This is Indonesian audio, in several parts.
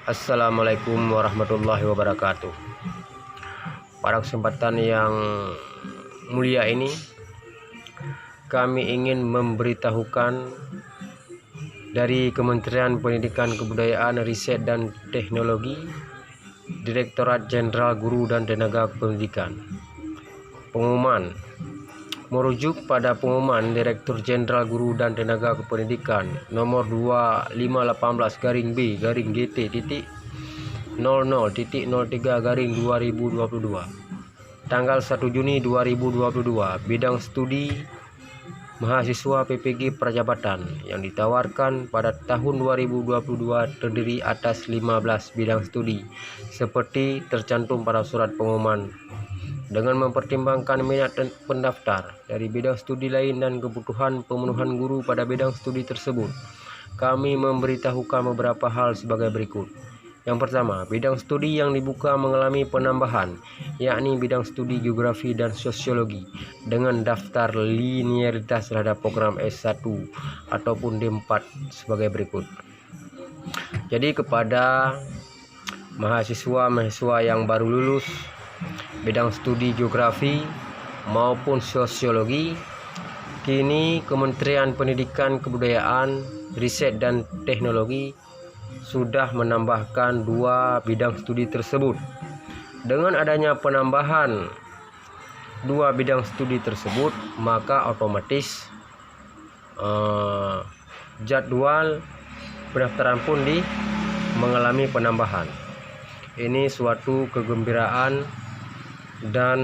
Assalamualaikum warahmatullahi wabarakatuh. Pada kesempatan yang mulia ini, kami ingin memberitahukan dari Kementerian Pendidikan Kebudayaan, Riset dan Teknologi, Direktorat Jenderal Guru dan Tenaga Pendidikan. Pengumuman merujuk pada pengumuman Direktur Jenderal Guru dan Tenaga Kependidikan nomor 2518-B/GT.00.03/2022 tanggal 1 Juni 2022 bidang studi mahasiswa PPG Prajabatan yang ditawarkan pada tahun 2022 terdiri atas 15 bidang studi seperti tercantum pada surat pengumuman. Dengan mempertimbangkan minat pendaftar dari bidang studi lain dan kebutuhan pemenuhan guru pada bidang studi tersebut, kami memberitahukan beberapa hal sebagai berikut. Yang pertama, bidang studi yang dibuka mengalami penambahan, yakni bidang studi geografi dan sosiologi dengan daftar linearitas terhadap program S1 ataupun D4 sebagai berikut. Jadi kepada mahasiswa yang baru lulus bidang studi geografi maupun sosiologi, kini Kementerian Pendidikan Kebudayaan, Riset dan Teknologi sudah menambahkan 2 bidang studi tersebut. Dengan adanya penambahan 2 bidang studi tersebut, maka otomatis jadwal pendaftaran pun mengalami penambahan. Ini suatu kegembiraan dan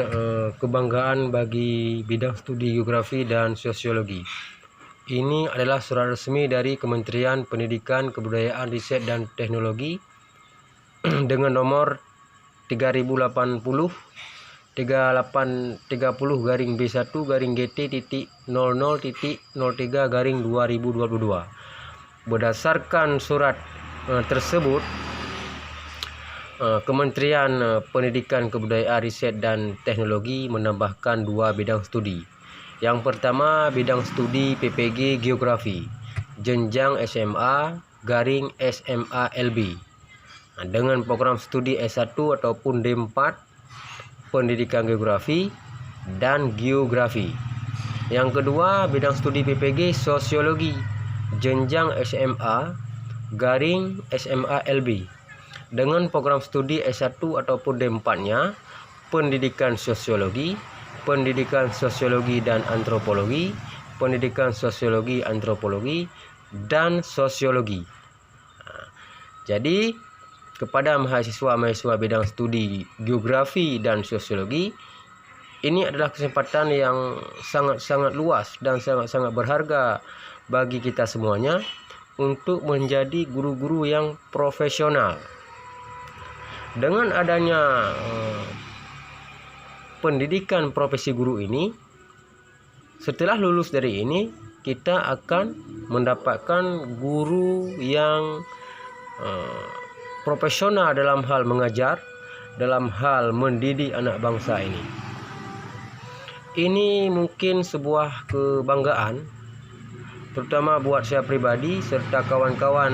kebanggaan bagi bidang studi geografi dan sosiologi. Ini adalah surat resmi dari Kementerian Pendidikan Kebudayaan, Riset dan Teknologi dengan nomor 3080 38-B1-GT.00.03/2022. Berdasarkan surat tersebut, Kementerian Pendidikan Kebudayaan, Riset dan Teknologi menambahkan 2 bidang studi. Yang pertama, bidang studi PPG Geografi jenjang SMA/SMA LB dengan program studi S1 ataupun D4 Pendidikan Geografi dan Geografi. Yang kedua, bidang studi PPG Sosiologi jenjang SMA/SMA LB dengan program studi S1 ataupun D4-nya Pendidikan Sosiologi, Pendidikan Sosiologi dan Antropologi, Pendidikan Sosiologi Antropologi, dan Sosiologi. Jadi kepada mahasiswa bidang studi Geografi dan Sosiologi, ini adalah kesempatan yang sangat-sangat luas dan sangat-sangat berharga bagi kita semuanya untuk menjadi guru-guru yang profesional. Dengan adanya pendidikan profesi guru ini, setelah lulus dari ini kita akan mendapatkan guru yang profesional dalam hal mengajar, dalam hal mendidik anak bangsa ini. Ini mungkin sebuah kebanggaan terutama buat saya pribadi serta kawan-kawan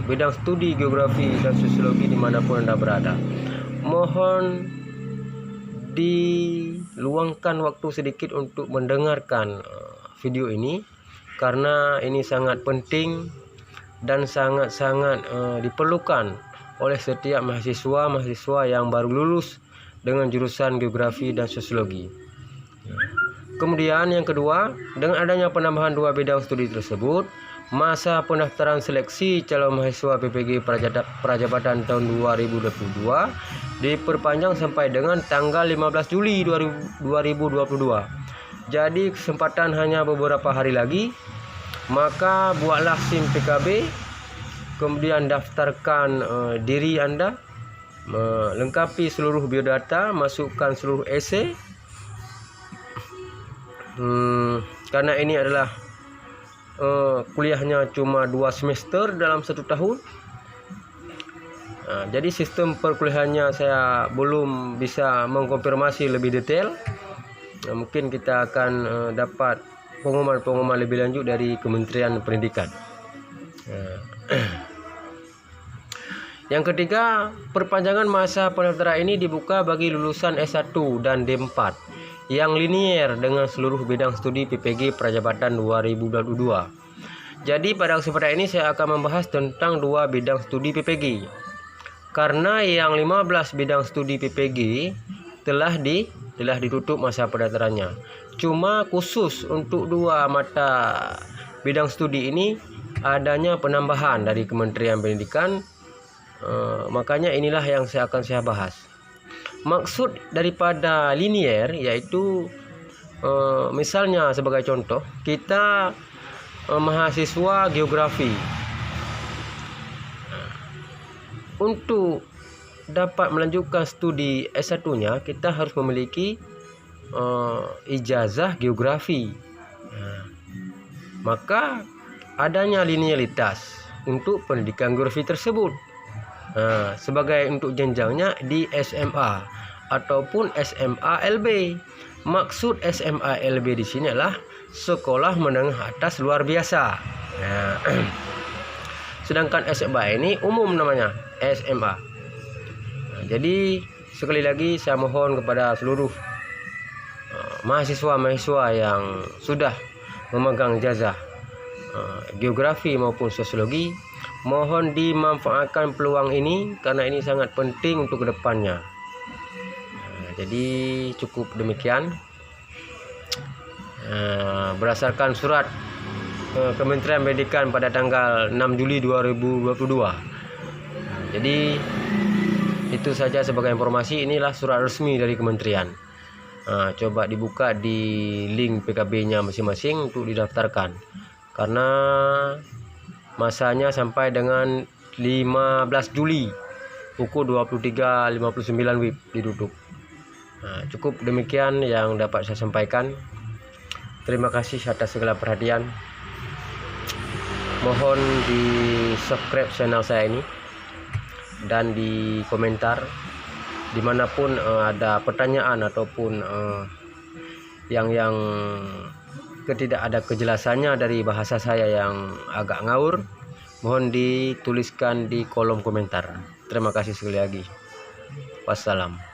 bidang studi geografi dan sosiologi dimanapun Anda berada. Mohon diluangkan waktu sedikit untuk mendengarkan video ini karena ini sangat penting dan sangat-sangat diperlukan oleh setiap mahasiswa yang baru lulus dengan jurusan geografi dan sosiologi. Kemudian yang kedua, dengan adanya penambahan 2 bidang studi tersebut, masa pendaftaran seleksi calon mahasiswa PPG Prajabatan tahun 2022 diperpanjang sampai dengan tanggal 15 Juli 2022. Jadi kesempatan hanya beberapa hari lagi, maka buatlah SIM PKB, kemudian daftarkan diri Anda, lengkapi seluruh biodata, masukkan seluruh esei. Karena ini adalah kuliahnya cuma 2 semester dalam 1 tahun. Jadi sistem perkuliahannya saya belum bisa mengkonfirmasi lebih detail. Mungkin kita akan dapat pengumuman lebih lanjut dari Kementerian Pendidikan. Yang ketiga, perpanjangan masa pendaftaran ini dibuka bagi lulusan S1 dan D4 yang linier dengan seluruh bidang studi PPG Prajabatan 2022. Jadi pada kesempatan ini saya akan membahas tentang 2 bidang studi PPG. Karena yang 15 bidang studi PPG telah ditutup masa pendaftarannya. Cuma khusus untuk 2 mata bidang studi ini adanya penambahan dari Kementerian Pendidikan. Makanya inilah yang akan saya bahas. Maksud daripada linier yaitu misalnya sebagai contoh, kita mahasiswa geografi. Untuk dapat melanjutkan studi S1-nya, kita harus memiliki ijazah geografi. Maka adanya linearitas untuk pendidikan geografi tersebut. Sebagai untuk jenjangnya di SMA ataupun SMA LB. Maksud SMA LB di sini adalah sekolah menengah atas luar biasa. Sedangkan SMA ini umum namanya SMA. Jadi sekali lagi saya mohon kepada seluruh mahasiswa-mahasiswa yang sudah memegang ijazah geografi maupun sosiologi, mohon dimanfaatkan peluang ini karena ini sangat penting untuk kedepannya. Jadi cukup demikian. Berdasarkan surat Kementerian Pendidikan pada tanggal 6 Juli 2022. Jadi itu saja sebagai informasi. Inilah surat resmi dari kementerian. Coba dibuka di link PKB-nya masing-masing untuk didaftarkan. Karena masanya sampai dengan 15 Juli pukul 23.59 WIB ditutup. Cukup demikian yang dapat saya sampaikan. Terima kasih atas segala perhatian. Mohon di subscribe channel saya ini dan di komentar dimanapun ada pertanyaan ataupun yang tidak ada kejelasannya dari bahasa saya yang agak ngawur, mohon dituliskan di kolom komentar. Terima kasih sekali lagi. Wassalam.